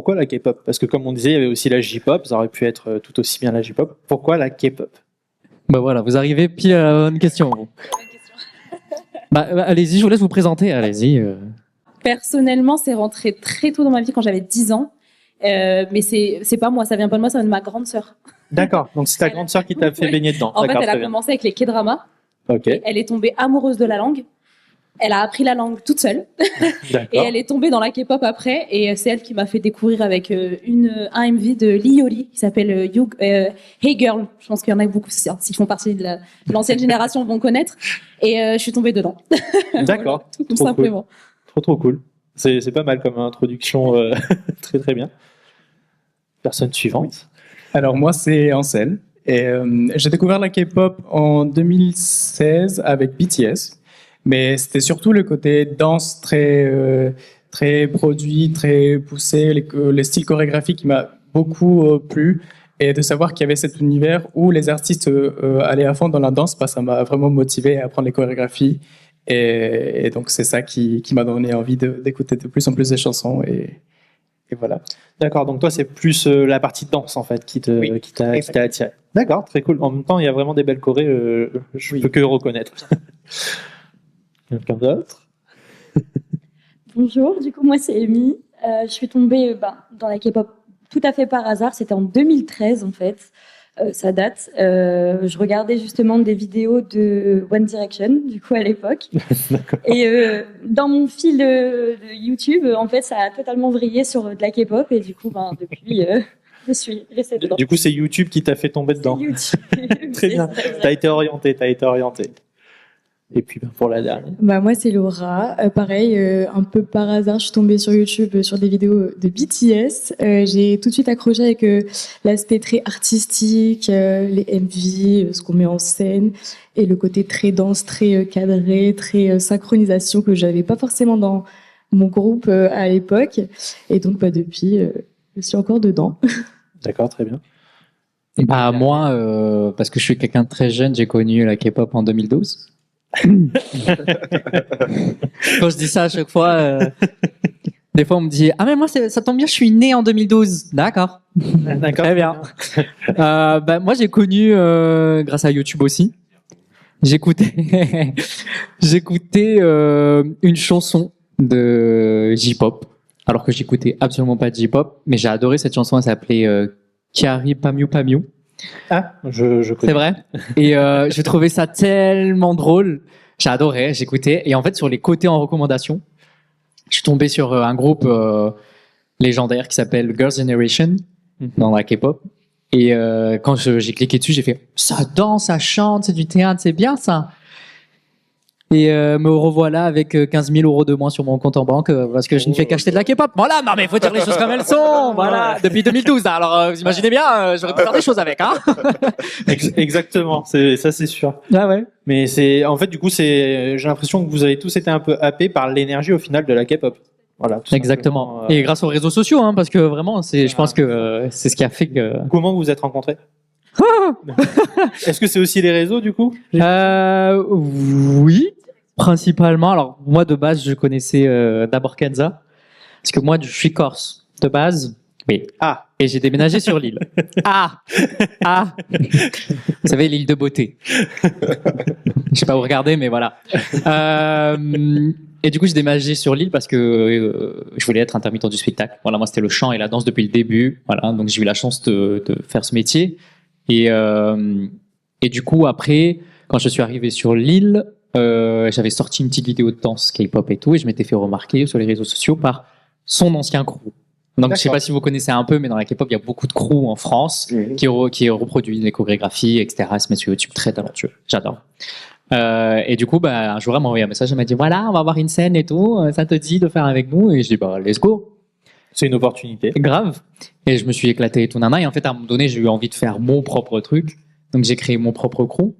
pourquoi la K-pop? Parce que comme on disait, il y avait aussi la J-pop, ça aurait pu être tout aussi bien la J-pop. Pourquoi la K-pop? Bah voilà, vous arrivez pile à la bonne question. Vous. Allez-y, je vous laisse vous présenter. Allez-y. Personnellement, c'est rentré très tôt dans ma vie quand j'avais 10 ans. Mais c'est pas moi, ça vient pas de moi, ça vient de ma grande sœur. D'accord, donc c'est ta grande sœur qui t'a fait baigner dedans. En fait, elle a très bien. commencé avec les K-dramas. Ok, Elle est tombée amoureuse de la langue. Elle a appris la langue toute seule. Et d'accord. elle est tombée dans la K-pop après. Et c'est elle qui m'a fait découvrir avec un MV de Lee Yoli qui s'appelle Hey Girl. Je pense qu'il y en a beaucoup, s'ils font partie de l'ancienne génération, vont connaître. Et je suis tombée dedans. D'accord, Voilà, tout trop simplement. trop cool. C'est pas mal comme introduction, très très bien. Personne suivante. Alors moi, c'est Ansel. Et j'ai découvert la K-pop en 2016 avec BTS. Mais c'était surtout le côté danse très produit, très poussé, les styles chorégraphiques qui m'a beaucoup plu. Et de savoir qu'il y avait cet univers où les artistes allaient à fond dans la danse, bah, ça m'a vraiment motivé à apprendre les chorégraphies. Et donc c'est ça qui m'a donné envie d'écouter de plus en plus des chansons. Et voilà. D'accord, donc toi c'est plus la partie danse en fait qui t'a attiré. D'accord, très cool. En même temps, il y a vraiment des belles chorés, je peux que reconnaître. Quelqu'un d'autre? Bonjour, du coup moi c'est Amy. Je suis tombée dans la K-pop tout à fait par hasard, c'était en 2013 en fait, ça date. Je regardais justement des vidéos de One Direction du coup à l'époque. Et dans mon fil de YouTube, en fait ça a totalement vrillé sur de la K-pop et du coup depuis je suis restée dedans. Du coup c'est YouTube qui t'a fait tomber dedans. Très bien, t'as été orienté. Et puis pour la dernière. Moi c'est Laura, pareil, un peu par hasard, je suis tombée sur YouTube sur des vidéos de BTS. J'ai tout de suite accroché avec l'aspect très artistique, les MV, ce qu'on met en scène, et le côté très dense, très cadré, très synchronisation que j'avais pas forcément dans mon groupe à l'époque. Et donc depuis, je suis encore dedans. D'accord, très bien. Moi, parce que je suis quelqu'un de très jeune, j'ai connu la K-pop en 2012. Quand je dis ça à chaque fois, des fois on me dit ah mais moi ça tombe bien, je suis né en 2012. D'accord. Très bien. Moi j'ai connu grâce à YouTube aussi. J'écoutais une chanson de J-pop alors que j'écoutais absolument pas de J-pop, mais j'ai adoré cette chanson. Elle s'appelait Kyary Pamyu Pamyu. Ah, je connais. C'est vrai. Et j'ai trouvé ça tellement drôle. J'ai adoré, j'écoutais. Et en fait, sur les côtés en recommandation, je suis tombé sur un groupe légendaire qui s'appelle Girls' Generation dans la K-pop. Et quand j'ai cliqué dessus, j'ai fait ça danse, ça chante, c'est du théâtre, c'est bien ça. Et me revoilà avec 15 000 euros de moins sur mon compte en banque parce que je ne fais qu'acheter de la K-pop. Voilà, non mais il faut dire les choses comme elles sont. Voilà, depuis 2012. Alors vous imaginez bien, j'aurais pu faire des choses avec, hein. Exactement, ça c'est sûr. Ah ouais. Mais en fait du coup j'ai l'impression que vous avez tous été un peu happés par l'énergie au final de la K-pop. Voilà. Exactement. Et grâce aux réseaux sociaux, hein, parce que vraiment, je pense que c'est ce qui a fait que. Comment vous vous êtes rencontrés? Est-ce que c'est aussi les réseaux du coup? Oui, principalement. Alors moi de base je connaissais d'abord Kenza, parce que moi je suis corse de base. Oui. Ah. Et j'ai déménagé sur l'île. Vous savez, l'île de beauté. Je sais pas où regarder, mais voilà. Et du coup j'ai déménagé sur l'île parce que je voulais être intermittent du spectacle. Voilà, moi c'était le chant et la danse depuis le début. Voilà, donc j'ai eu la chance de faire ce métier. Et du coup, après, quand je suis arrivé sur l'île, j'avais sorti une petite vidéo de danse K-pop et tout, et je m'étais fait remarquer sur les réseaux sociaux par son ancien crew. Donc, je sais pas si vous connaissez un peu, mais dans la K-pop, il y a beaucoup de crews en France qui reproduisent les chorégraphies, etc. Se mettent sur YouTube, très talentueux. J'adore. Et du coup, un jour, elle m'a envoyé un message, elle m'a dit, voilà, on va avoir une scène et tout, ça te dit de faire avec nous? Et je dis, let's go. C'est une opportunité. Grave. Et je me suis éclaté et tout nana. Et en fait, à un moment donné, j'ai eu envie de faire mon propre truc. Donc, j'ai créé mon propre crew.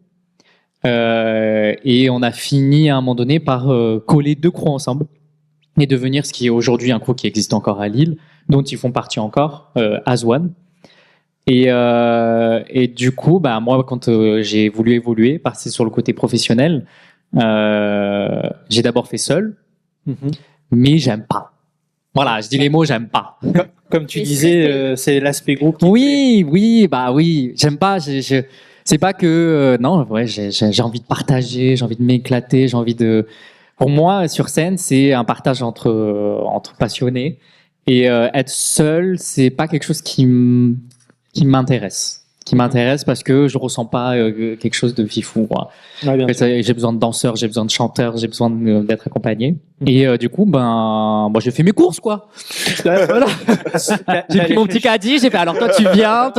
Et on a fini à un moment donné par coller deux crews ensemble et devenir ce qui est aujourd'hui un crew qui existe encore à Lille, dont ils font partie encore, As-One. Et du coup, moi, quand j'ai voulu évoluer, passer sur le côté professionnel, j'ai d'abord fait seul, mais j'aime pas. Voilà, je dis les mots, j'aime pas. Comme tu disais, c'est l'aspect groupe. Oui, j'aime pas. C'est pas que non, ouais, j'ai envie de partager, j'ai envie de m'éclater, j'ai envie de. Pour moi, sur scène, c'est un partage entre passionnés et être seul, c'est pas quelque chose qui m'intéresse. Qui m'intéresse parce que je ressens pas quelque chose de fifou. Ouais, j'ai besoin de danseurs, j'ai besoin de chanteurs, j'ai besoin d'être accompagné. Et du coup, moi j'ai fait mes courses quoi. Voilà. J'ai pris mon petit caddie, j'ai fait alors toi tu viens.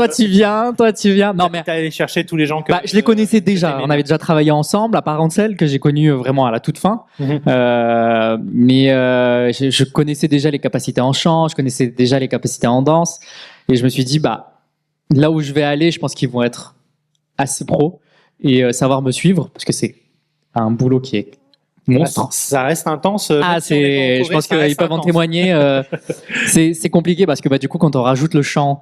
Non mais t'es allé chercher tous les gens que je les connaissais déjà. On avait déjà travaillé ensemble, à part Ansel que j'ai connu vraiment à la toute fin. Mais je connaissais déjà les capacités en chant, je connaissais déjà les capacités en danse, et je me suis dit là où je vais aller, je pense qu'ils vont être assez pros et savoir me suivre parce que c'est un boulot qui est monstre. Ça reste intense. Je pense qu'ils peuvent en témoigner. C'est compliqué parce que du coup, quand on rajoute le chant,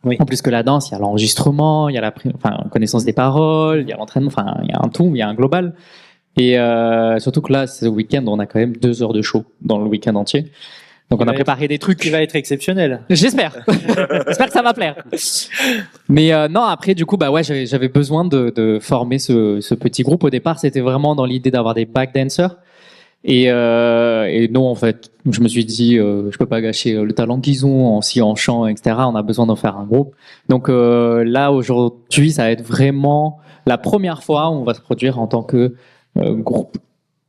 en plus que la danse, il y a l'enregistrement, il y a la connaissance des paroles, il y a l'entraînement, il y a un tout, il y a un global. Et surtout que là, ce week-end, on a quand même 2 heures de show dans le week-end entier. Donc on a préparé des trucs. Qui va être exceptionnel. J'espère. J'espère que ça va plaire. Mais non, après du coup j'avais besoin de former ce petit groupe. Au départ, c'était vraiment dans l'idée d'avoir des backdancers. Et non, en fait, je me suis dit je peux pas gâcher le talent qu'ils ont en chant, etc. On a besoin d'en faire un groupe. Donc là aujourd'hui, ça va être vraiment la première fois où on va se produire en tant que groupe.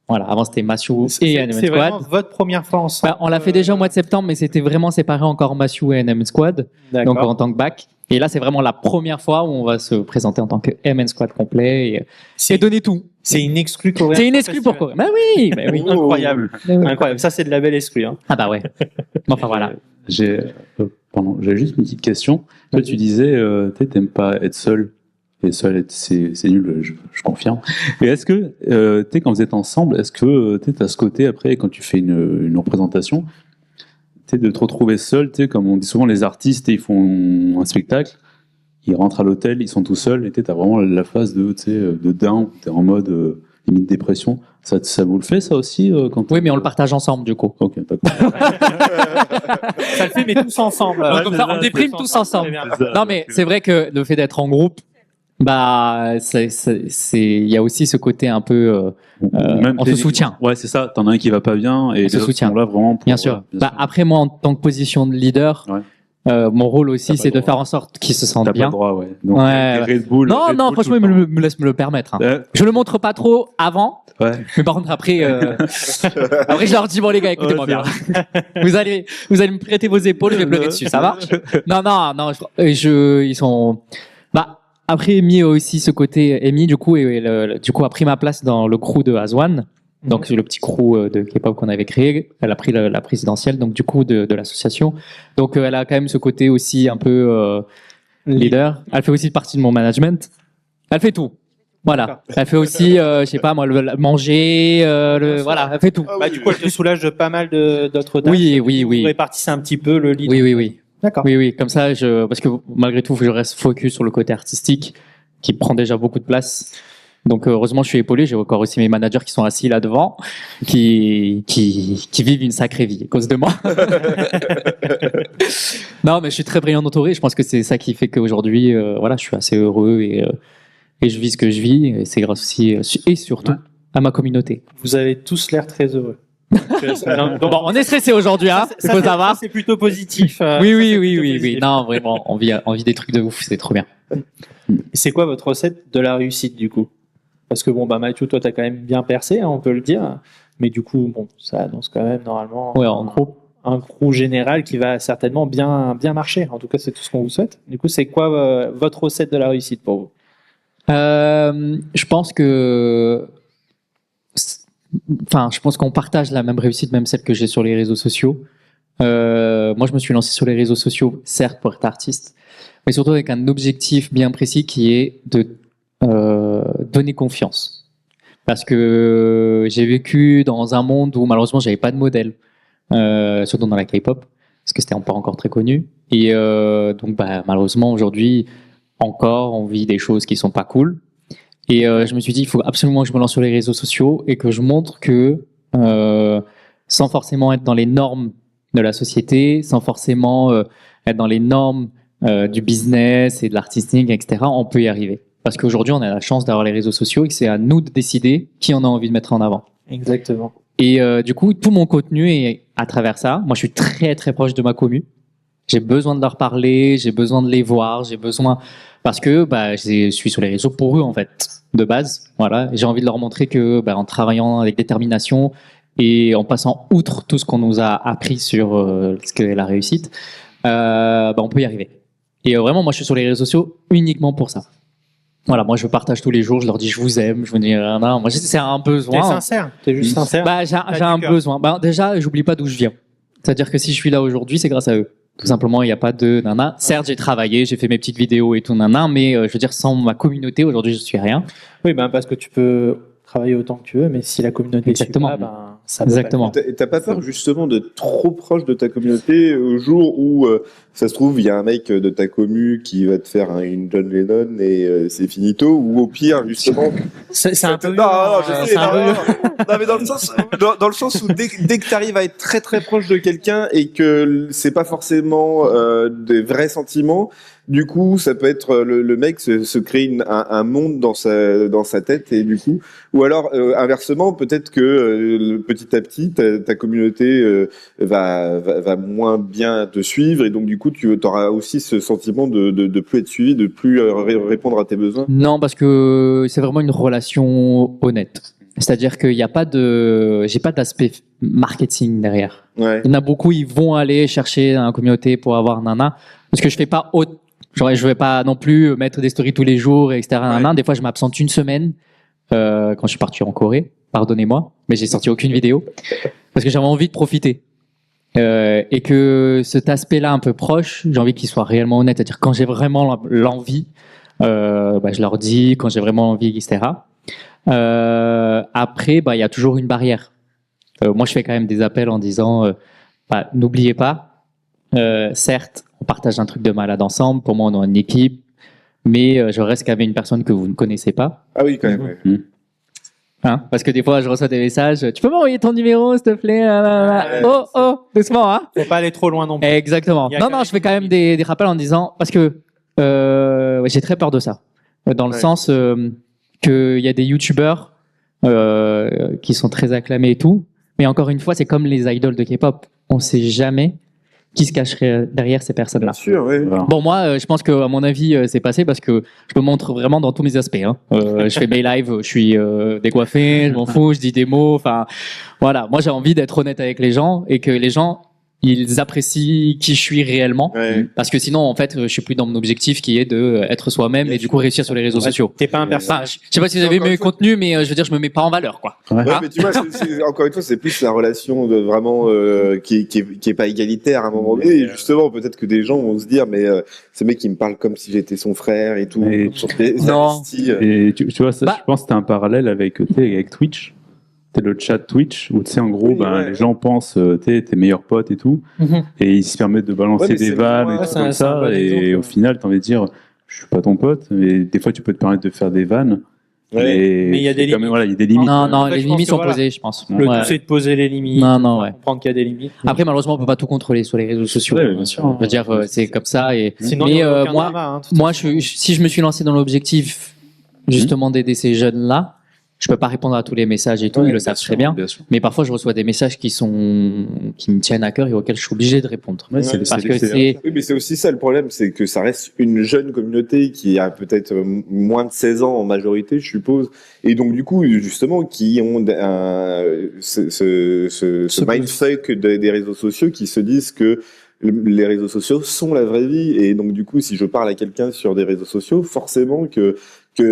Voilà, avant c'était Matthew et NM Squad. C'est vraiment votre première fois ensemble. On l'a fait déjà au mois de septembre, mais c'était vraiment séparé encore Matthew et NM Squad, donc en tant que back. Et là, c'est vraiment la première fois où on va se présenter en tant que MN Squad complet et donner tout. C'est une exclue coréenne. C'est une exclue pour Corée. Oui. Incroyable. Incroyable. Ça, c'est de la belle exclue. Hein. Ah bah ouais. Enfin voilà. J'avais juste une petite question. Toi, tu disais, t'aimes pas être seul. Et seul, c'est nul, je confirme. Et est-ce que, quand vous êtes ensemble, est-ce que t'as ce côté, après, quand tu fais une représentation, de te retrouver seul, comme on dit souvent, les artistes, ils font un spectacle, ils rentrent à l'hôtel, ils sont tout seuls, et t'as vraiment la phase de down, t'es en mode limite dépression. Ça vous le fait, ça aussi Oui, mais on le partage ensemble, du coup. Ok, d'accord. Ça le fait, mais tous ensemble. Comme ça, on déprime tous ensemble. Non, mais c'est vrai que le fait d'être en groupe, il y a aussi ce côté un peu on se soutient. Ouais, c'est ça. T'en as un qui va pas bien et on se soutient là vraiment. Bien sûr. Après moi, en tant que position de leader, mon rôle aussi, c'est de faire en sorte qu'ils se sentent bien. T'as pas le droit, ouais. Donc, Red Bull, non, franchement, il me laisse me le permettre. Hein. Je le montre pas trop avant. Ouais. Mais par contre après, je leur dis bon les gars, écoutez-moi bien. Vous allez me prêter vos épaules, je vais pleurer dessus, ça marche? Non, ils sont. Après, Amy a aussi ce côté. Amy, du coup, a pris ma place dans le crew de Azwan. Donc, le petit crew de K-pop qu'on avait créé. Elle a pris la présidentielle, donc, du coup, de l'association. Donc, elle a quand même ce côté aussi un peu leader. Elle fait aussi partie de mon management. Elle fait tout. Voilà. Elle fait aussi, je sais pas, moi, le manger, voilà, elle fait tout. Du coup, elle te soulage de pas mal d'autres tâches. Oui. Vous répartissez un petit peu le lead. Oui. D'accord. Oui, comme ça, parce que malgré tout, je reste focus sur le côté artistique, qui prend déjà beaucoup de place. Donc, heureusement, je suis épaulé. J'ai encore aussi mes managers qui sont assis là devant, qui vivent une sacrée vie à cause de moi. Non, mais je suis très brillant entouré. Je pense que c'est ça qui fait qu'aujourd'hui, je suis assez heureux et je vis ce que je vis. Et c'est grâce aussi et surtout à ma communauté. Vous avez tous l'air très heureux. Bon, on est stressé aujourd'hui, hein. Il faut savoir. C'est plutôt positif. Oui. Non, vraiment, on vit des trucs de ouf. C'est trop bien. C'est quoi votre recette de la réussite du coup? Parce que Mathieu, toi, t'as quand même bien percé, hein, on peut le dire. Mais du coup, ça annonce quand même normalement. Ouais, en gros. Un crew général qui va certainement bien marcher. En tout cas, c'est tout ce qu'on vous souhaite. Du coup, c'est quoi votre recette de la réussite pour vous? Je pense que. Je pense qu'on partage la même réussite, même celle que j'ai sur les réseaux sociaux. Moi, je me suis lancé sur les réseaux sociaux, certes pour être artiste, mais surtout avec un objectif bien précis qui est de donner confiance. Parce que j'ai vécu dans un monde où malheureusement j'avais pas de modèle, surtout dans la K-pop, parce que c'était pas encore très connu. Et donc malheureusement aujourd'hui encore on vit des choses qui sont pas cool. Et je me suis dit, il faut absolument que je me lance sur les réseaux sociaux et que je montre que, sans forcément être dans les normes de la société, sans forcément être dans les normes du business et de l'artistique, etc., on peut y arriver. Parce qu'aujourd'hui, on a la chance d'avoir les réseaux sociaux et que c'est à nous de décider qui on a envie de mettre en avant. Exactement. Et du coup, tout mon contenu est à travers ça. Moi, je suis très, très proche de ma commu. J'ai besoin de leur parler, j'ai besoin de les voir, j'ai besoin... Parce que je suis sur les réseaux pour eux, en fait, de base. Voilà. Et j'ai envie de leur montrer que en travaillant avec détermination et en passant outre tout ce qu'on nous a appris sur ce qu'est la réussite, on peut y arriver. Et vraiment, moi, je suis sur les réseaux sociaux uniquement pour ça. Voilà, moi, je partage tous les jours, je leur dis je vous aime, je vous dis non, moi, c'est un besoin. T'es sincère, t'es juste sincère. J'ai un besoin. Déjà, j'oublie pas d'où je viens. C'est-à-dire que si je suis là aujourd'hui, c'est grâce à eux. Tout simplement, il n'y a pas de nana. Certes, j'ai travaillé, j'ai fait mes petites vidéos et tout nana, mais je veux dire, sans ma communauté, aujourd'hui, je suis rien. Oui, parce que tu peux travailler autant que tu veux, mais si la communauté suit pas, ça peut Exactement. Et t'as pas peur justement d'être trop proche de ta communauté au jour où ça se trouve il y a un mec de ta commu qui va te faire une John Lennon et c'est finito, ou au pire justement c'est un peu non mais dans le sens où dès que t'arrives à être très très proche de quelqu'un et que c'est pas forcément des vrais sentiments, du coup ça peut être le mec se crée un monde dans sa tête, et du coup, ou alors inversement, peut-être que petit à petit ta communauté va moins bien te suivre, et donc du coup tu auras aussi ce sentiment de plus être suivi, de plus répondre à tes besoins. Non, parce que c'est vraiment une relation honnête. C'est-à-dire qu'il n'y a pas j'ai pas d'aspect marketing derrière. Ouais. Il y en a beaucoup, ils vont aller chercher dans la communauté pour avoir nana, parce que je fais pas je vais pas non plus mettre des stories tous les jours, etc. Ouais. Des fois, je m'absente une semaine quand je suis parti en Corée. Pardonnez-moi, mais j'ai sorti aucune vidéo parce que j'avais envie de profiter. Et que cet aspect-là un peu proche, j'ai envie qu'il soit réellement honnête. C'est-à-dire quand j'ai vraiment l'envie, je leur dis quand j'ai vraiment envie, etc. Après, il y a toujours une barrière. Moi, je fais quand même des appels en disant n'oubliez pas, certes, on partage un truc de malade ensemble. Pour moi, on est une équipe, mais je reste qu'avec une personne que vous ne connaissez pas. Ah oui, quand même. Ouais. Hein, parce que des fois, je reçois des messages. Tu peux m'envoyer ton numéro, s'il te plaît? Oh, doucement, hein. Faut pas aller trop loin non plus. Exactement. Non, je fais quand même des rappels en disant, parce que j'ai très peur de ça, dans le sens qu'il y a des youtubeurs qui sont très acclamés et tout, mais encore une fois, c'est comme les idoles de K-pop. On sait jamais qui se cacherait derrière ces personnes-là. Bien sûr, oui. Bon, moi, je pense que, à mon avis, c'est passé parce que je me montre vraiment dans tous mes aspects. Hein. Je fais mes lives, je suis décoiffé, je m'en fous, je dis des mots. Enfin, voilà. Moi, j'ai envie d'être honnête avec les gens et que les gens ils apprécient qui je suis réellement, parce que sinon, en fait, je suis plus dans mon objectif qui est de être soi-même et du coup réussir sur les réseaux sociaux. T'es pas un personnage. Je sais pas si vous avez vu mes contenus, mais je veux dire, je me mets pas en valeur, quoi. Ouais, mais tu vois, encore une fois, c'est plus la relation de vraiment qui est pas égalitaire à un moment donné. Et justement, peut-être que des gens vont se dire, mais ce mec, il me parle comme si j'étais son frère et tout. Non. Et tu vois, ça, je pense que c'était un parallèle avec Twitch. C'est le chat Twitch où tu sais en gros les gens pensent tes meilleurs potes et tout et ils se permettent de balancer des vannes et tout comme ça et au final t'as envie de dire je suis pas ton pote, mais des fois tu peux te permettre de faire des vannes. Mais il y a des limites. Il y a des limites. Non, les limites sont posées, je pense. Le tout c'est de poser les limites. Comprendre qu'il y a des limites. Après malheureusement on peut pas tout contrôler sur les réseaux sociaux. Bien sûr. Je veux dire c'est comme ça et sinon, mais moi si je me suis lancé dans l'objectif justement d'aider ces jeunes là. Je peux pas répondre à tous les messages et tout, ils le savent très bien. Mais parfois, je reçois des messages qui me tiennent à cœur et auxquels je suis obligé de répondre. Oui, mais c'est aussi ça le problème, c'est que ça reste une jeune communauté qui a peut-être moins de 16 ans en majorité, je suppose. Et donc, du coup, justement, qui ont ce mindfuck des réseaux sociaux, qui se disent que les réseaux sociaux sont la vraie vie. Et donc, du coup, si je parle à quelqu'un sur des réseaux sociaux, forcément que qu'on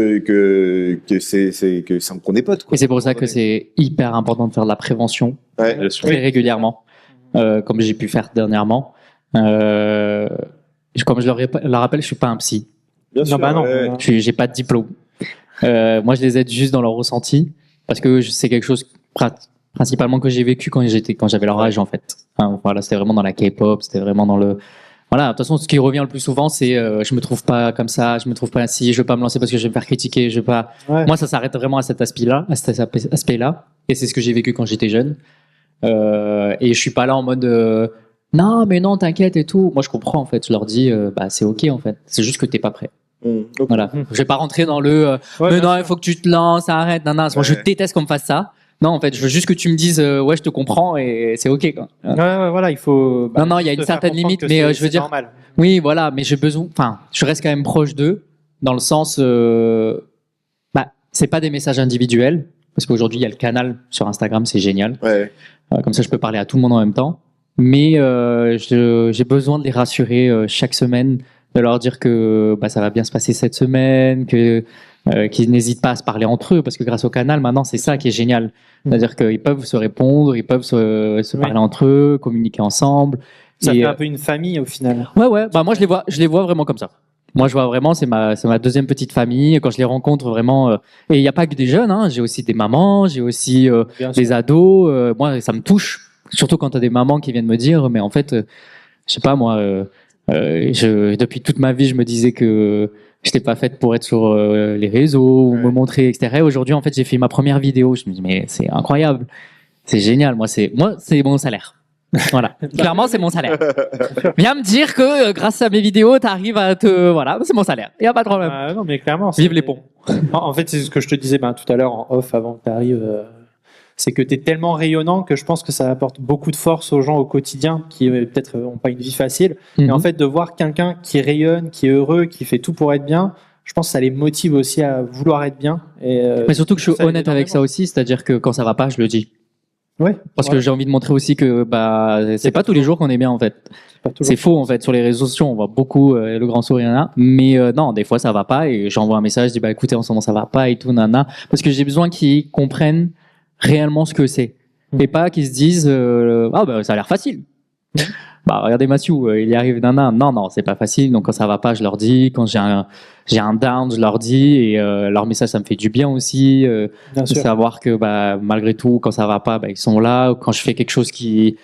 est potes, quoi. Et c'est pour ça que c'est hyper important de faire de la prévention très régulièrement, comme j'ai pu faire dernièrement. Comme je leur rappelle, je suis pas un psy. Bien sûr, j'ai pas de diplôme. Moi, je les aide juste dans leur ressenti parce que c'est quelque chose principalement que j'ai vécu quand j'avais leur âge en fait. Voilà, c'était vraiment dans la K-pop, c'était vraiment dans le. Voilà, de toute façon, ce qui revient le plus souvent, c'est je me trouve pas comme ça, je me trouve pas ainsi, je veux pas me lancer parce que je vais me faire critiquer, je veux pas. Moi, ça s'arrête vraiment à cet aspect-là, et c'est ce que j'ai vécu quand j'étais jeune. Et je suis pas là en mode non, mais non, t'inquiète et tout. Moi, je comprends en fait. Je leur dis, bah c'est ok en fait. C'est juste que t'es pas prêt. Ok. Voilà. Je vais pas rentrer dans le, mais non, il faut que tu te lances, arrête, non, non. Moi, je déteste qu'on me fasse ça. Non, en fait, je veux juste que tu me dises, ouais, je te comprends et c'est ok quoi. Ouais, voilà, il faut. Non, non, il y a une certaine limite, mais je veux dire. Normal. Oui, voilà, mais j'ai besoin. Enfin, je reste quand même proche d'eux, dans le sens, bah, c'est pas des messages individuels, parce qu'aujourd'hui il y a le canal sur Instagram, c'est génial. Ouais. Comme ça, je peux parler à tout le monde en même temps. Mais j'ai besoin de les rassurer chaque semaine, de leur dire que bah, ça va bien se passer cette semaine, que qu'ils n'hésitent pas à se parler entre eux, parce que grâce au canal, maintenant, c'est ça qui est génial. C'est-à-dire qu'ils peuvent se répondre, ils peuvent se parler entre eux, communiquer ensemble. Ça fait un peu une famille au final. Ouais. Bah moi, je les vois vraiment comme ça. Moi, je vois vraiment, c'est ma deuxième petite famille. Quand je les rencontre, vraiment, et il n'y a pas que des jeunes, hein. J'ai aussi des mamans, j'ai aussi des ados. Moi, ça me touche, surtout quand tu as des mamans qui viennent me dire, mais en fait, je sais pas moi, depuis toute ma vie, je me disais que j'étais pas faite pour être sur les réseaux ou me montrer, etc. Aujourd'hui, en fait, j'ai fait ma première vidéo. Je me dis, mais c'est incroyable, c'est génial. Moi, c'est mon salaire. Voilà, clairement c'est mon salaire. Viens me dire que grâce à mes vidéos t'arrives à te... Voilà, c'est mon salaire, il n'y a pas de problème. Non mais clairement. Vive les ponts. En fait c'est ce que je te disais tout à l'heure en off avant que tu arrives. C'est que tu es tellement rayonnant que je pense que ça apporte beaucoup de force aux gens au quotidien qui peut-être n'ont pas une vie facile. Et en fait de voir quelqu'un qui rayonne, qui est heureux, qui fait tout pour être bien, je pense que ça les motive aussi à vouloir être bien. Mais surtout que je suis honnête avec ça aussi, c'est-à-dire que quand ça va pas, je le dis. Ouais. Parce que j'ai envie de montrer aussi que bah c'est pas tous les jours qu'on est bien en fait. C'est faux en fait, sur les réseaux sociaux on voit beaucoup le grand sourire nana, mais non, des fois ça va pas et j'envoie un message, je dis bah écoutez en ce moment ça va pas et tout nana, parce que j'ai besoin qu'ils comprennent réellement ce que c'est et pas qu'ils se disent ah bah ça a l'air facile. Bah regardez Mathieu, il y arrive nana. Non, c'est pas facile. Donc quand ça va pas, je leur dis. Quand j'ai un down, je leur dis. Et leur message, ça me fait du bien aussi. De savoir que bah malgré tout, quand ça va pas, bah, ils sont là. Ou quand je fais quelque chose qui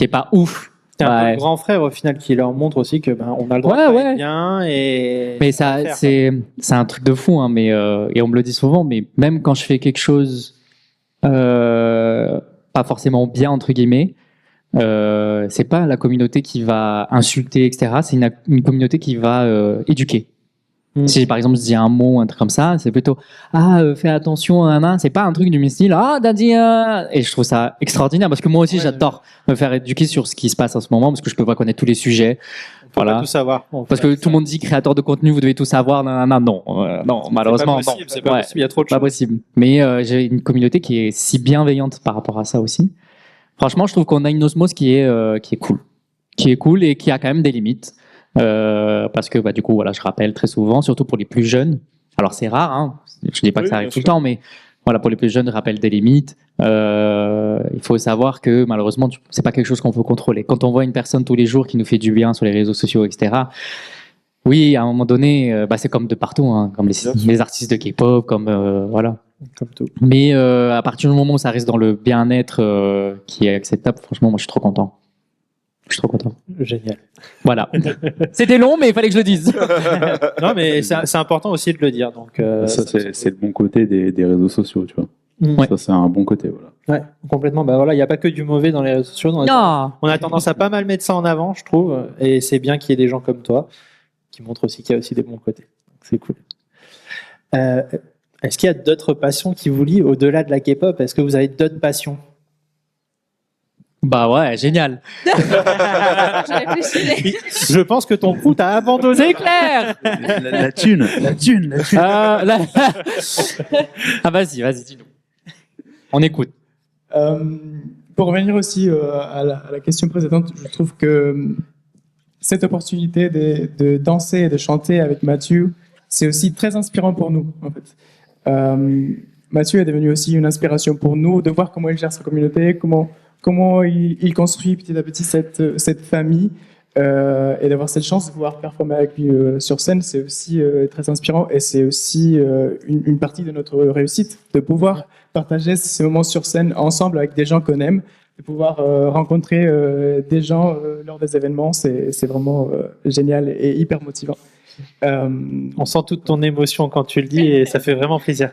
est pas ouf. T'es un peu le grand frère au final qui leur montre aussi que on a le droit de être bien et. Mais ça, c'est un truc de fou, hein. Mais et on me le dit souvent. Mais même quand je fais quelque chose pas forcément bien entre guillemets. C'est pas la communauté qui va insulter, etc. C'est une communauté qui va éduquer. Si par exemple je dis un mot, un truc comme ça, c'est plutôt fais attention, c'est pas un truc du style daddy, et je trouve ça extraordinaire parce que moi aussi j'adore me faire éduquer sur ce qui se passe en ce moment parce que je peux pas connaître tous les sujets. On peut pas tout savoir. Parce que tout le monde dit créateur de contenu, vous devez tout savoir. Non, malheureusement, c'est pas possible. Il y a trop de choses. Pas possible. Mais j'ai une communauté qui est si bienveillante par rapport à ça aussi. Franchement, je trouve qu'on a une osmose qui est cool et qui a quand même des limites parce que du coup, voilà, je rappelle très souvent, surtout pour les plus jeunes. Alors c'est rare, hein. Je dis pas que ça arrive tout le temps, mais voilà, pour les plus jeunes, je rappelle des limites. Il faut savoir que malheureusement, c'est pas quelque chose qu'on peut contrôler. Quand on voit une personne tous les jours qui nous fait du bien sur les réseaux sociaux, etc. Oui, à un moment donné, c'est comme de partout, hein, comme les artistes de K-pop, comme voilà. Comme tout. Mais à partir du moment où ça reste dans le bien-être qui est acceptable, franchement, moi je suis trop content. Je suis trop content. Génial. Voilà. C'était long, mais il fallait que je le dise. Non, mais c'est important aussi de le dire. Donc, ça, c'est le bon côté des réseaux sociaux, tu vois. Ça, c'est un bon côté, voilà. Ouais, complètement. Bah voilà, il n'y a pas que du mauvais dans les réseaux sociaux. On a tendance à pas mal mettre ça en avant, je trouve. Et c'est bien qu'il y ait des gens comme toi qui montrent aussi qu'il y a aussi des bons côtés. Donc, c'est cool. Est-ce qu'il y a d'autres passions qui vous lient au-delà de la K-pop? Est-ce que vous avez d'autres passions? Bah ouais, génial. Je pense que ton crew t'a abandonné. C'est clair. La thune. Vas-y, dis-nous. On écoute. Pour revenir aussi à la question précédente, je trouve que cette opportunité de danser et de chanter avec Mathieu, c'est aussi très inspirant pour nous, en fait. Mathieu est devenu aussi une inspiration pour nous de voir comment il gère sa communauté, comment il construit petit à petit cette famille et d'avoir cette chance de pouvoir performer avec lui sur scène, c'est aussi très inspirant et c'est aussi une partie de notre réussite, de pouvoir partager ces moments sur scène ensemble avec des gens qu'on aime, de pouvoir rencontrer des gens lors des événements, c'est vraiment génial et hyper motivant. On sent toute ton émotion quand tu le dis et ça fait vraiment plaisir.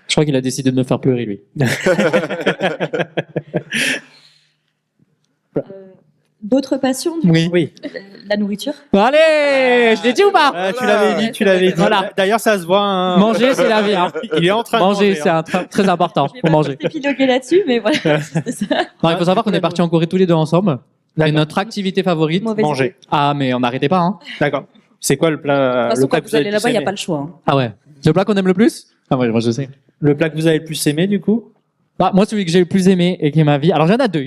Je crois qu'il a décidé de me faire pleurer, lui. d'autres passions, Oui. la nourriture. Allez, je l'ai dit ou pas? Tu l'avais dit. Voilà. D'ailleurs, ça se voit. Hein. Manger, c'est la vie. Hein. Il est en train de Manger, manger. c'est très important. Je vais Faut pas manger. épiloguer là-dessus, mais voilà. c'est ça. Non, il faut savoir qu'on est partis en Corée tous les deux ensemble. Et D'accord. notre activité favorite, Mauvaise Manger. ah mais on n'arrêtait pas. Hein. D'accord. C'est quoi le plat De toute façon, le plat quand que vous allez avez là-bas, il n'y a aimé pas le choix. Hein. Ah ouais. Le plat qu'on aime le plus? Ah ouais, moi je sais. Le plat que vous avez le plus aimé, du coup Bah, moi, celui que j'ai le plus aimé et qui est ma vie. Alors, il y en a deux.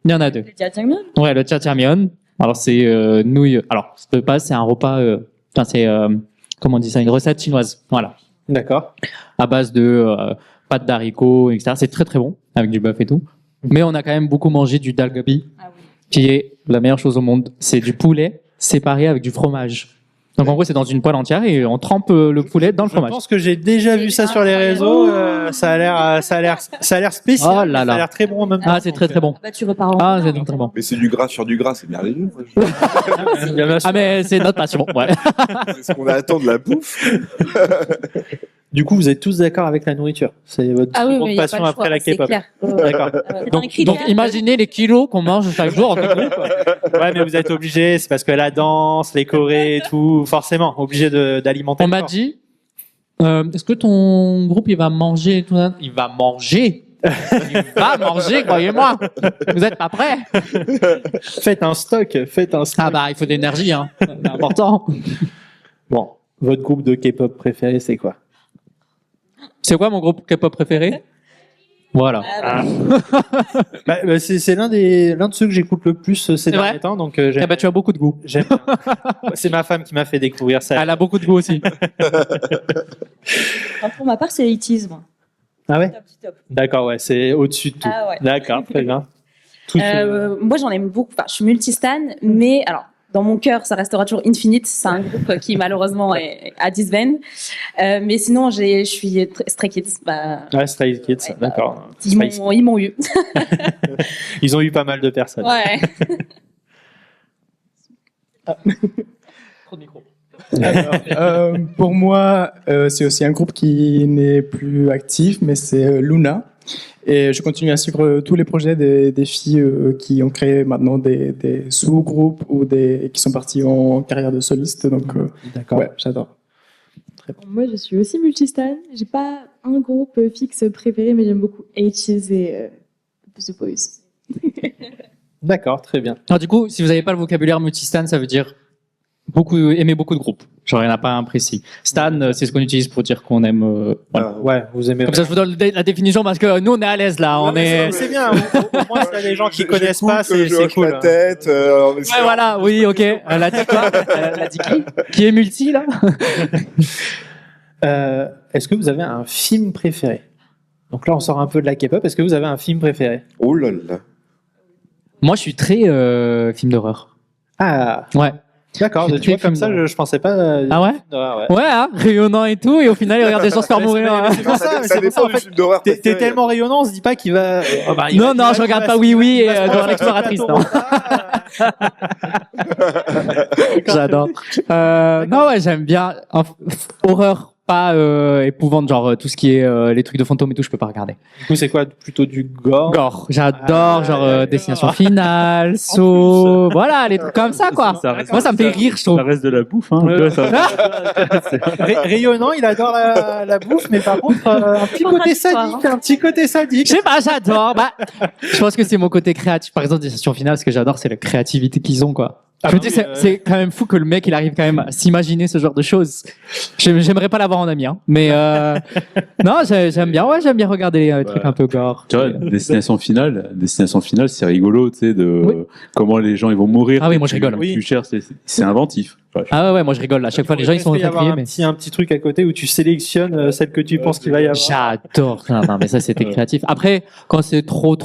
Le jjajangmyeon. Ouais, le jjajangmyeon. Alors, c'est nouilles. Alors, de base, c'est un repas. Enfin, c'est comment on dit ça, une recette chinoise. Voilà, D'accord. à base de pâtes d'haricots, etc. C'est très très bon avec du bœuf et tout. Mais on a quand même beaucoup mangé du dalgabi, Ah oui. qui est la meilleure chose au monde. C'est du poulet séparé avec du fromage. Donc en gros, c'est dans une poêle entière et on trempe le poulet dans le Je fromage. pense que j'ai déjà vu ça sur les réseaux. Ça a l'air spécial. Oh là là. Ça a l'air très bon en même temps. Ah, c'est très très bon. Bah, tu repars en. Ah, c'est très très bon. Mais c'est du gras sur du gras, c'est merveilleux. Ah, mais c'est notre passion. Ouais. C'est ce qu'on attend de la bouffe. Du coup, vous êtes tous d'accord avec la nourriture. C'est votre Ah oui, seconde mais il y a pas passion le après choix, la c'est K-pop. clair. D'accord. C'est un critère. Donc imaginez les kilos qu'on mange chaque jour en deux groupes. Ouais, mais vous êtes obligés. C'est parce que la danse, les chorés et tout, forcément, obligé d'alimenter. On le m'a corps. dit, est-ce que ton groupe il va manger et tout ça? Il va manger. Il va manger, croyez-moi. Vous êtes pas prêts? Faites un stock. Ah bah il faut de l'énergie, hein. C'est important. Bon, votre groupe de K-pop préféré, c'est quoi? C'est quoi mon groupe K-pop préféré? Voilà. C'est l'un de ceux que j'écoute le plus ces C'est vrai derniers temps, donc Eh ben, tu as beaucoup de goût. j'aime bien. C'est ma femme qui m'a fait découvrir ça. Elle a beaucoup de goût aussi. Enfin, pour ma part, c'est 80s, moi. Ah ouais? Top, top. D'accord, ouais, c'est au-dessus de tout. Ah ouais. D'accord, très bien. Tout, Moi, j'en aime beaucoup. Enfin, je suis multistan, mais alors, dans mon cœur, ça restera toujours Infinite. C'est un groupe qui, malheureusement, est à disband. Mais sinon, je suis Stray Kids. Bah, Ouais, Stray Kids, ouais, d'accord. ils m'ont eu. Ils ont eu pas mal de personnes. Ouais. Trop de micro. Pour moi, c'est aussi un groupe qui n'est plus actif, mais c'est Luna. Et je continue à suivre tous les projets des filles qui ont créé maintenant des sous-groupes ou qui sont partis en carrière de soliste. Donc, D'accord. ouais, j'adore. Moi, je suis aussi multistan. J'ai pas un groupe fixe préféré, mais j'aime beaucoup H's et The Boys. D'accord, très bien. Alors du coup, si vous n'avez pas le vocabulaire multistan, ça veut dire aimer beaucoup de groupes. Genre, il n'y en a pas un précis. Stan, c'est ce qu'on utilise pour dire qu'on aime. Voilà. Ouais, vous aimez. Comme ça, je vous donne la définition parce que nous, on est à l'aise là. On est. C'est bien. Au moins, s'il y a des gens qui connaissent pas, c'est Je hoche cool. la tête. Ouais, voilà, oui, ok. Elle a dit quoi? Elle a dit qui est multi, là? Est-ce que vous avez un film préféré? Donc là, on sort un peu de la K-pop. Est-ce que vous avez un film préféré? Oh là là. Moi, je suis très film d'horreur. Ah, Ouais. d'accord. Je suis Tu vois, très comme film ça, je pensais pas. Ah ouais? Ouais. Ouais, hein, rayonnant et tout, et au final, il regarde des gens se faire Mais mourir. hein. c'est pour ça, Ça c'est pour ça, dépend en du fait, film d'horreur. T'es préféré. tellement rayonnant, on se dit pas qu'il va. Non, non, je regarde pas Oui Oui et Dora l'exploratrice, non. J'adore. Non, ouais, j'aime bien. Horreur, pas épouvante, genre tout ce qui est les trucs de fantômes et tout, je peux pas regarder. Du coup, c'est quoi? Plutôt du gore? Gore, j'adore, Ah, genre d'accord. Destination Finale, Saw, voilà, les trucs comme ça, quoi. Moi, ça me fait rire, je trouve. Ça reste de la bouffe, hein. Ouais. tu vois, ça- Rayonnant, il adore la bouffe, mais par contre, un petit côté sadique, un petit côté Je sadique. sais pas, j'adore. Bah, je pense que c'est mon côté créatif. Par exemple, Destination Finale, ce que j'adore, c'est la créativité qu'ils ont, quoi. Je me dis, c'est quand même fou que le mec, il arrive quand même à s'imaginer ce genre de choses. J'aimerais pas l'avoir en ami, hein. Mais non, j'aime bien. Ouais, j'aime bien regarder les trucs un peu gore. Tu vois, Destination Finale, c'est rigolo, tu sais, de Oui. comment les gens ils vont mourir. Ah oui, moi, je rigole. Tu cherches, c'est inventif. Ouais, Ah ouais, moi je rigole. À chaque fois, les gens ils sont Il y avoir rétriés, mais un petit truc à côté où tu sélectionnes celle que tu penses qu'il va y avoir. j'adore. Non, mais ça c'était créatif. Après, quand c'est trop,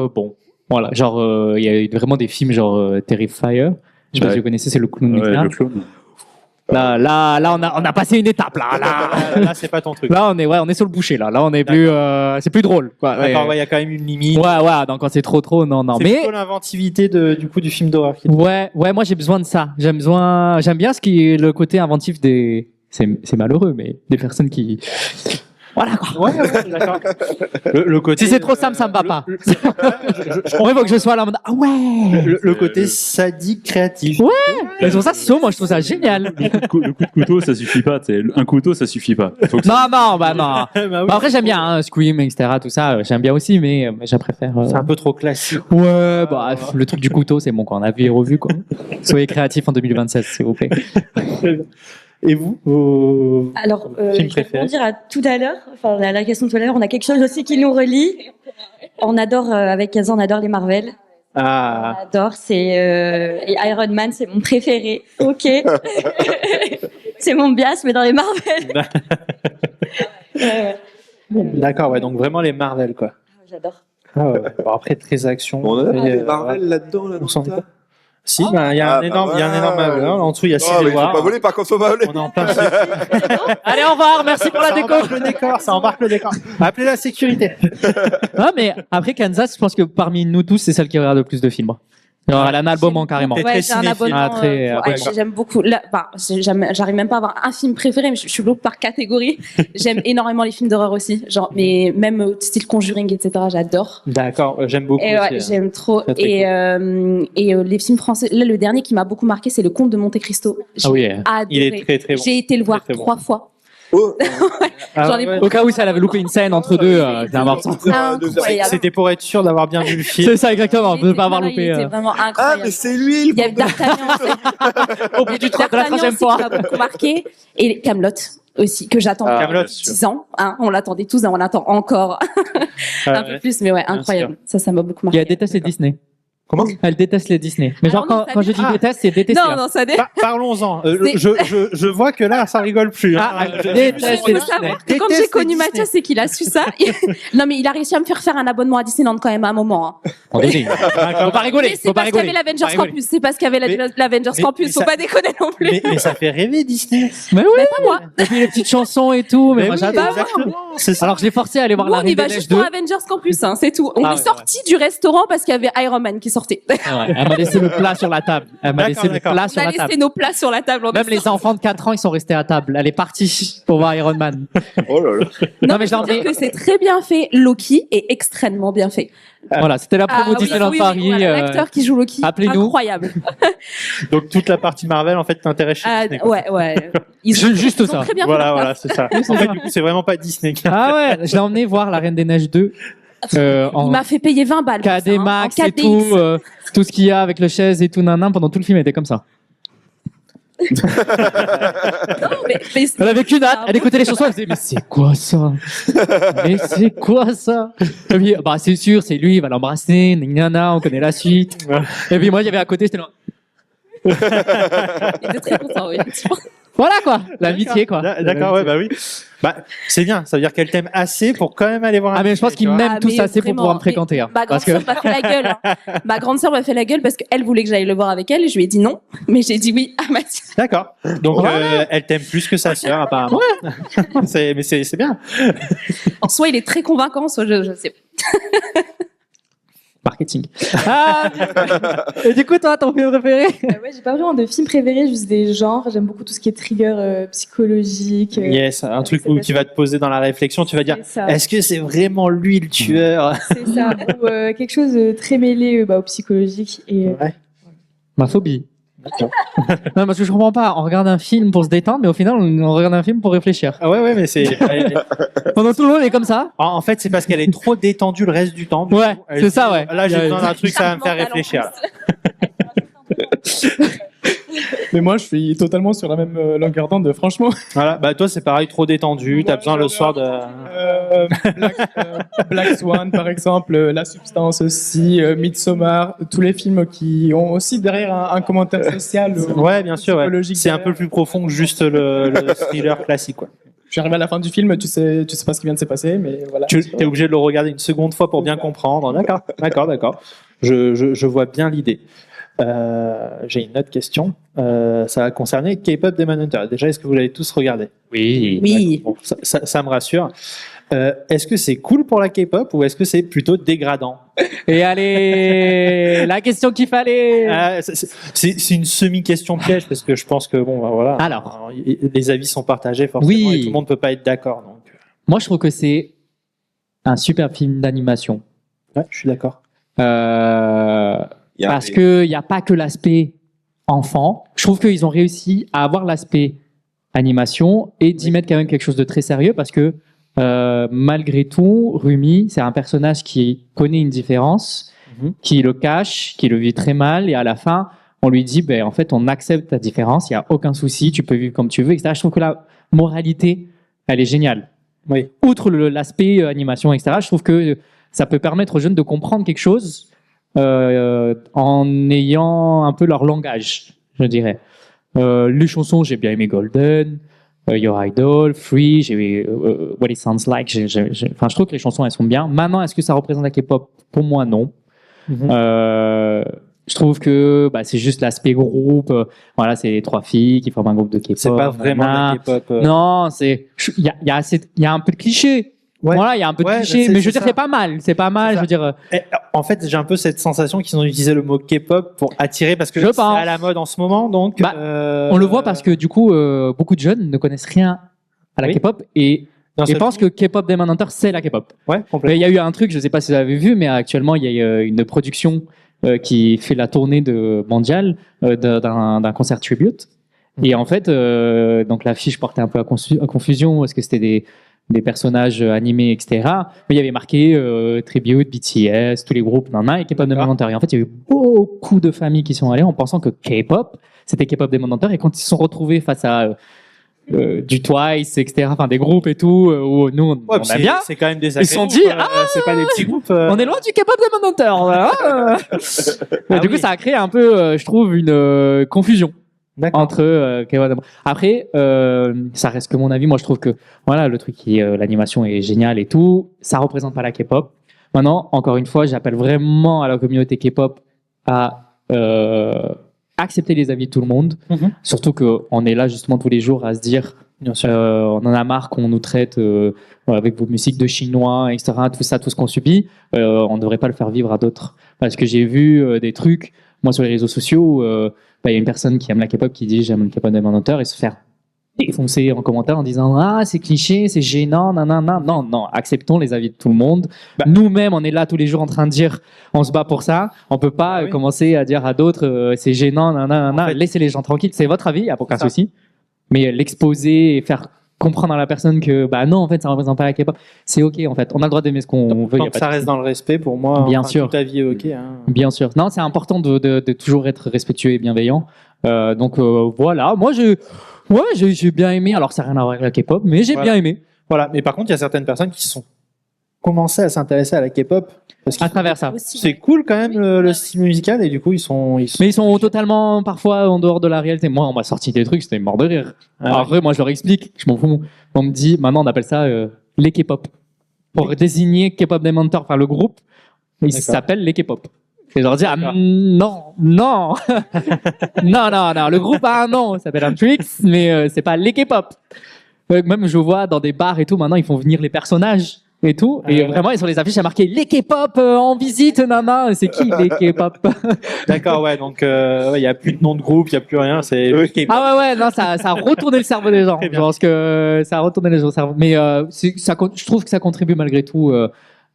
bon, voilà. Genre, il y a vraiment des films genre Terrifier. Je sais pas Ouais. si vous connaissez, c'est le clown Ouais, Midna. le clone. Là, on a passé une étape là. Là, c'est pas ton truc. Là, on est sur le boucher là. Là, on est plus, c'est plus drôle. Quoi. D'accord, ouais, il y a quand même une limite. Ouais. Donc quand c'est trop, non. C'est Mais plutôt l'inventivité du film d'horreur qui. ouais, moi j'ai besoin de ça. J'aime bien ce qui est le côté inventif des. C'est malheureux, mais des personnes qui. Voilà quoi. Ouais, d'accord. Le côté. Si c'est trop simple, ça me va pas. Il faut que je sois là en mode ah ouais. Le côté sadique créatif. Ouais. Mais pour ça, moi je trouve ça génial. Le coup de couteau, ça suffit pas. Un couteau, ça suffit pas. Faut que Non, non. Bah oui. Bah, après, j'aime bien hein, Scream, etc. Tout ça, j'aime bien aussi, mais je préfère. C'est un peu trop classique. Ouais, bah, le truc du couteau, c'est bon, quoi. On a vu et revu, quoi. Soyez créatifs en 2027, s'il vous plaît. Et vous, vos Alors, films je vais préférés? dire à tout à l'heure, enfin, à la question de tout à l'heure, on a quelque chose aussi qui nous relie. On adore, avec Kenza, on adore les Marvel. Ah, On adore, et Iron Man, c'est mon préféré. Ok. C'est mon bias, mais dans les Marvel. d'accord, ouais, donc vraiment les Marvel, quoi. J'adore. Ah ouais, ouais. Bon, après, très action. On a très, des Marvel là-dedans, là, on dans s'en le tas. Si, ben, il y a un énorme, il y a un énorme Marvel. Hein. En dessous, il y a Non, mais Civil il faut War. pas voler, par contre, faut pas voler. On est en plein. Allez, au revoir, merci pour la Ça déco. embarque le décor, ça embarque le décor. Appelez la sécurité. Non, mais après, Kansas, je pense que parmi nous tous, c'est celle qui regarde le plus de films. Genre, elle a un album carrément. T'es Ouais, très j'ai un cinéphile. abonnement. Ah, très, ouais, abonnement. j'aime beaucoup. Là, bah, j'arrive même pas à avoir un film préféré, mais je suis l'autre par catégorie. J'aime énormément les films d'horreur aussi. Genre, mais même style Conjuring, etc. J'adore. D'accord, j'aime beaucoup. Et ouais, aussi, j'aime trop. Très, très Et les films français. Là, le dernier qui m'a beaucoup marqué, c'est Le Comte de Monte Cristo. J'ai Ah oui. adoré. Il est très très bon. J'ai été le voir Très, très bon. 3 fois. Oh, Ah, J'en ai ouais. Au cas où ça elle avait loupé une scène entre deux, j'ai un morceau. Incroyable. C'était pour être sûr d'avoir bien vu le film. C'est ça, exactement. On peut pas avoir Il loupé. était vraiment ah, incroyable. mais c'est lui, Il y a D'Artagnan, Au bout de la D'Artagnan troisième aussi fois. qui m'a beaucoup marqué. Et Camelot aussi, que j'attends Ah, Kaamelott. depuis 10 ans. Hein, on l'attendait tous et on l'attend encore un peu plus. Mais ouais, Bien incroyable. Ça m'a beaucoup Et marqué. elle déteste les Disney. Comment? Elle déteste les Disney. Mais genre, Alors non, quand je dis Ah. déteste, c'est détester. Non, non, ça dé... Parlons-en. C'est- Je vois que là, ça rigole plus. Hein. Ah, Je- déteste Il les faut savoir que Disney. quand j'ai Déteste connu les Mathias, c'est qu'il a su ça. Non, mais il a réussi à me faire un abonnement à Disneyland quand même à un moment. Hein. Attendez. Faut pas rigoler. Mais c'est Faut pas parce qu'il y rigoler. avait l'Avengers Pas rigoler. Campus. C'est parce qu'il y avait Mais- l'Avengers mais Campus. Faut ça- pas déconner non plus. Mais ça fait rêver Disney. Mais oui. Mais pas moi. Et puis les petites chansons et tout. Mais moi oui, j'adore. exactement. C'est ça. Alors j'ai forcé à aller voir Nous, la on y Reine des va Neiges juste 2. pour Avengers Campus, hein, c'est tout. On Ah est ouais, sorti du restaurant parce qu'il y avait Iron Man qui sortait. Ah ouais, elle m'a laissé le plat sur la table. Elle m'a D'accord, laissé le d'accord. plat On sur a la laissé table. nos plats sur la table. on est Même les sortis. enfants de 4 ans, ils sont restés à table. Elle est partie pour voir Iron Man. Oh là là. Non, mais je veux j'en dire ai- que c'est très bien fait. Loki est extrêmement bien fait. Voilà, c'était la promo Ah oui, Disneyland oui, Paris. voilà, L'acteur qui joue Loki, appelez-nous. incroyable. Donc toute la partie Marvel, en fait, t'intéresse chez Ah, Disney. quoi. ouais, ouais. Ils Juste ils ont ça. très bien fait Voilà, leur voilà, taf. c'est ça. En fait, du coup, c'est vraiment pas Disney. Ah ouais, je l'ai emmené voir la Reine des Neiges 2. Il En m'a fait payer 20 balles. pour ça, KD hein, Max en et 4DX. tout, tout ce qu'il y a avec le chaise et tout, nanan, pendant tout le film, elle était comme ça. Non, mais Elle avait qu'une hâte, elle écoutait les chansons, elle disait, mais c'est quoi ça? Mais c'est quoi ça? Et puis, bah, c'est sûr, c'est lui, il va l'embrasser, nana, on connaît la suite. Et puis moi, il y avait à côté, c'était là. il était très content, oui. effectivement. Voilà quoi, l'amitié quoi. D'accord, ouais, bah oui. Bah, c'est bien, ça veut dire qu'elle t'aime assez pour quand même aller voir un Ah mais je pense film, qu'ils tu vois. m'aiment Ah, tous mais assez pour vraiment, pouvoir me mais fréquenter. Hein. Ma grande Parce que sœur m'a fait la gueule. Hein. Ma grande sœur m'a fait la gueule parce qu'elle voulait que j'aille le voir avec elle et je lui ai dit non. Mais j'ai dit oui à Mathias. D'accord. Donc, Voilà. elle t'aime plus que sa sœur, apparemment. Mais c'est bien. En soit il est très convaincant, soit je sais pas. marketing. Ah, et du coup, toi, ton film préféré? Ouais, j'ai pas vraiment de film préféré, juste des genres. J'aime beaucoup tout ce qui est trigger psychologique. Yes, un truc ça peut qui va te poser dans la réflexion. Tu vas dire, C'est ça. est-ce que c'est vraiment lui le tueur? C'est ça. Ou quelque chose de très mêlé au psychologique. Et, Ouais. Ma phobie. D'accord. Non, parce que je comprends pas. On regarde un film pour se détendre, mais au final, on regarde un film pour réfléchir. Ah ouais, mais c'est. Pendant tout le monde est comme ça. En fait, c'est parce qu'elle est trop détendue le reste du temps. Du Ouais, coup, elle c'est dit, ça, ouais. Là, j'ai Il y a- besoin d'un truc, ça va me faire Mental en réfléchir. là. Mais moi, je suis totalement sur la même longueur d'onde, franchement. Voilà, bah toi, c'est pareil, trop détendu. T'as Ouais, besoin le je soir de. Black Swan, par exemple, La Substance aussi, Midsommar, tous les films qui ont aussi derrière un commentaire social. Ouais, bien sûr. Ouais. psychologique C'est un peu derrière. plus profond que juste le thriller classique, quoi. Je suis arrivé à la fin du film, tu sais pas ce qui vient de se passer, mais voilà. Tu es obligé de le regarder une seconde fois pour bien comprendre. D'accord. Je vois bien l'idée. J'ai une autre question. Ça va concerner K-pop Demon Hunter. Déjà, est-ce que vous l'avez tous regardé? Oui. Oui. Bon, ça me rassure. Est-ce que c'est cool pour la K-pop ou est-ce que c'est plutôt dégradant? Et allez, la question qu'il fallait. C'est une semi-question piège parce que je pense que bon, bah, voilà. Alors. Les avis sont partagés forcément Oui. et tout le monde peut pas être d'accord. Donc. Moi, je trouve que c'est un super film d'animation. Ouais, je suis d'accord. Parce qu'il n'y a pas que l'aspect enfant. Je trouve qu'ils ont réussi à avoir l'aspect animation et d'y mettre quand même quelque chose de très sérieux parce que malgré tout, Rumi, c'est un personnage qui connaît une différence, qui le cache, qui le vit très mal et à la fin, on lui dit, en fait, on accepte ta différence, il n'y a aucun souci, tu peux vivre comme tu veux, etc. Je trouve que la moralité, elle est géniale. Oui. Outre l'aspect animation, etc., je trouve que ça peut permettre aux jeunes de comprendre quelque chose en ayant un peu leur langage, je dirais. Les chansons, j'ai bien aimé Golden, Your Idol, Free, What It Sounds Like. Enfin, je trouve que les chansons, elles sont bien. Maintenant, est-ce que ça représente la K-pop? Pour moi, non. Je trouve que c'est juste l'aspect groupe. Voilà, c'est les 3 filles qui forment un groupe de K-pop. C'est pas vraiment de la K-pop. Non, il y a un peu de cliché. Ouais. Voilà, il y a un peu de cliché, mais je veux dire, c'est pas mal. C'est pas mal, je veux dire. En fait, j'ai un peu cette sensation qu'ils ont utilisé le mot K-pop pour attirer parce que c'est à la mode en ce moment. Donc, on le voit parce que du coup, beaucoup de jeunes ne connaissent rien à la K-pop et pensent que K-pop Demon Hunter, c'est la K-pop. Ouais, complètement. Il y a eu un truc, je sais pas si vous avez vu, mais actuellement, il y a une production qui fait la tournée mondiale d'un concert tribute. Et en fait, donc l'affiche portait un peu à confusion parce que c'était des personnages animés, etc. Mais il y avait marqué Tribute, BTS, tous les groupes, et K-pop Demon Hunter. Et en fait, il y a eu beaucoup de familles qui sont allées en pensant que K-pop, c'était K-pop Demon Hunter. Et quand ils se sont retrouvés face à du Twice, etc., enfin des groupes et tout, où nous, on aime bien. C'est quand même des Ils se sont dit, c'est pas des petits groupes. On est loin du K-pop Demon Hunter. Voilà. Du coup, ça a créé un peu, je trouve, une confusion. Entre après ça reste que mon avis. Moi je trouve que voilà, le truc l'animation est géniale et tout, ça représente pas la K-pop. Maintenant, encore une fois, j'appelle vraiment à la communauté K-pop à accepter les avis de tout le monde, surtout qu'on est là justement tous les jours à se dire on en a marre qu'on nous traite avec vos musiques de chinois, etc., tout ce qu'on subit, on ne devrait pas le faire vivre à d'autres, parce que j'ai vu des trucs moi sur les réseaux sociaux, il y a une personne qui aime la K-pop qui dit j'aime le K-pop Demon Hunter et se faire défoncer en commentaire en disant c'est cliché, c'est gênant, non, acceptons les avis de tout le monde. Nous-mêmes, on est là tous les jours en train de dire on se bat pour ça, on peut pas commencer à dire à d'autres c'est gênant, laissez les gens tranquilles, c'est votre avis, il n'y a aucun souci, mais l'exposer et faire comprendre à la personne que non, en fait ça représente pas la K-pop, c'est ok, en fait on a le droit d'aimer ce qu'on veut, tant que ça reste dans le respect, pour moi, bien sûr, tout avis est ok, bien sûr, non, c'est important de toujours être respectueux et bienveillant, donc voilà, moi j'ai bien aimé, alors ça n'a rien à voir avec la K-pop, mais j'ai bien aimé. Voilà, mais par contre il y a certaines personnes qui sont commencé à s'intéresser à la K-pop à travers ça. C'est cool quand même le style musical, et du coup ils sont... Mais ils sont totalement parfois en dehors de la réalité. Moi on m'a sorti des trucs, c'était mort de rire. Alors après moi je leur explique, je m'en fous. On me dit maintenant on appelle ça les K-pop pour désigner K-pop Demon Hunter, enfin le groupe, il s'appelle les K-pop. Et je leur dis non non le groupe a un nom, ça s'appelle Antrix, mais c'est pas les K-pop. Même je vois dans des bars et tout, maintenant ils font venir les personnages et tout, et vraiment sur les affiches il y a marqué les K-pop en visite, c'est qui les K-pop? D'accord, ouais, donc il y a plus de nom de groupe, il y a plus rien, c'est K-pop. Non, ça a retourné le cerveau des gens. Je pense que ça a retourné le cerveau, mais je trouve que ça contribue malgré tout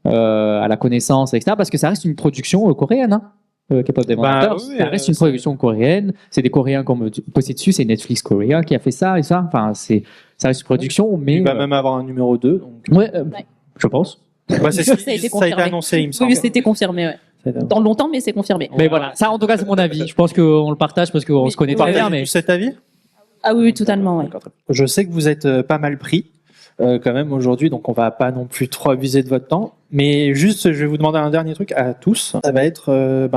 à la connaissance, etc., parce que ça reste une production coréenne, K-pop Demon Hunter, ça reste une production coréenne, c'est des Coréens qu'on possède dessus, c'est Netflix coréen qui a fait ça et ça, enfin ça reste une production, mais il va même avoir un numéro 2, donc je pense. Ça a été annoncé, il me semble. Oui, c'était confirmé, dans longtemps, mais c'est confirmé. Mais voilà, ça en tout cas c'est mon avis, je pense qu'on le partage parce qu'on se connaît très bien. Mais cet avis? Ah oui, totalement, ouais. Je sais que vous êtes pas mal pris quand même aujourd'hui, donc on va pas non plus trop abuser de votre temps, mais juste je vais vous demander un dernier truc à tous, ça va être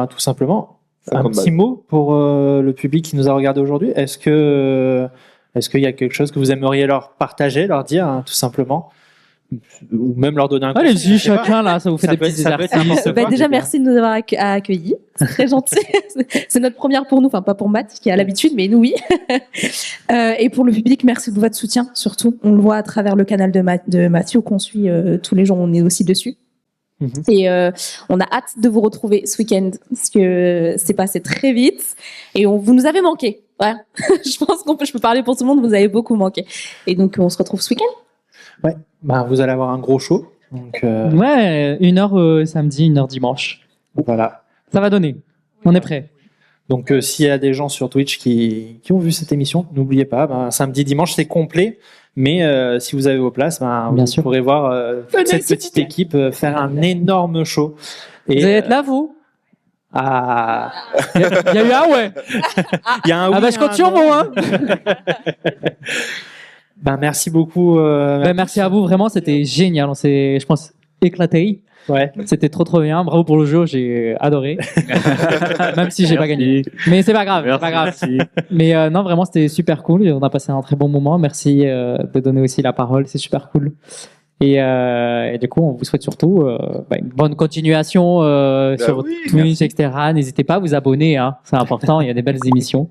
tout simplement un petit mot pour le public qui nous a regardé aujourd'hui. Est-ce qu'il y a quelque chose que vous aimeriez leur partager, leur dire, tout simplement, ou même leur donner un conseil? Allez-y, chacun là, ça vous fait des petits exercices. Déjà, merci de nous avoir accueillis. C'est très gentil. C'est notre première pour nous, enfin pas pour Matt qui a l'habitude, mais nous oui. Et pour le public, merci de votre soutien, surtout. On le voit à travers le canal de Mathieu qu'on suit tous les jours, on est aussi dessus. Et on a hâte de vous retrouver ce week-end parce que c'est passé très vite et vous nous avez manqué. Ouais. Je pense je peux parler pour tout le monde, vous avez beaucoup manqué. Et donc on se retrouve ce week-end. Bah, vous allez avoir un gros show. Donc, Ouais, 1h samedi, 1h dimanche. voilà. Ça va donner. On est prêt. Donc, s'il y a des gens sur Twitch qui ont vu cette émission, n'oubliez pas, ben, samedi, dimanche, c'est complet. Mais si vous avez vos places, ben, Bien vous sûr. pourrez voir cette petite équipe faire un énorme show. Et, Vous allez être là, vous ah, Il y a eu un ouais. il y a un Ah oui, bah je compte un sur non. vous, hein. Ben, merci beaucoup. Merci à vous, vraiment, c'était génial. On s'est, je pense, éclaté. Ouais. C'était trop bien. Bravo pour le jeu, j'ai adoré. Même si j'ai pas gagné. Mais c'est pas grave, c'est pas grave. Mais non, vraiment, c'était super cool. On a passé un très bon moment. Merci de donner aussi la parole, c'est super cool. Et du coup, on vous souhaite surtout une bonne continuation sur oui, Twitch, merci. etc. N'hésitez pas à vous abonner, hein. C'est important. Il y a des belles émissions.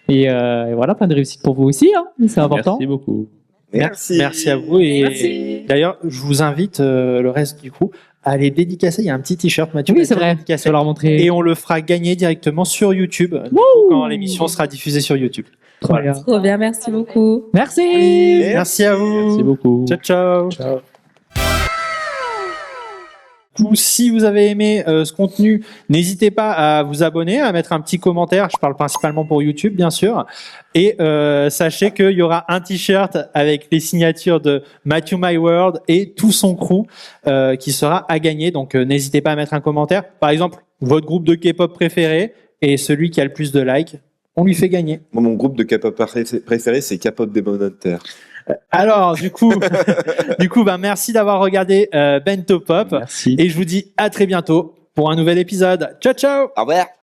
Et voilà, plein de réussite pour vous aussi, hein. C'est important. Merci beaucoup. Merci. Merci à vous. Et Merci. d'ailleurs, je vous invite, le reste du coup, à aller dédicacer. Il y a un petit t-shirt, Mathieu. Oui, qui a c'est déjà vrai. Je dédicacé. vais leur montrer. Et on le fera gagner directement sur YouTube du coup, quand l'émission sera diffusée sur YouTube. Trop bien. Trop bien, merci beaucoup. Merci. Merci à vous. Merci beaucoup. Ciao, ciao. Du coup, si vous avez aimé ce contenu, n'hésitez pas à vous abonner, à mettre un petit commentaire. Je parle principalement pour YouTube, bien sûr. Et sachez qu'il y aura un t-shirt avec les signatures de Matthew My World et tout son crew qui sera à gagner. Donc, n'hésitez pas à mettre un commentaire. Par exemple, votre groupe de K-pop préféré et celui qui a le plus de likes, on lui fait gagner. Moi, mon groupe de K-pop préféré, c'est K-pop Demon Hunter. Alors, du coup, merci d'avoir regardé Bento Pop. Merci. Et je vous dis à très bientôt pour un nouvel épisode. Ciao, ciao! Au revoir.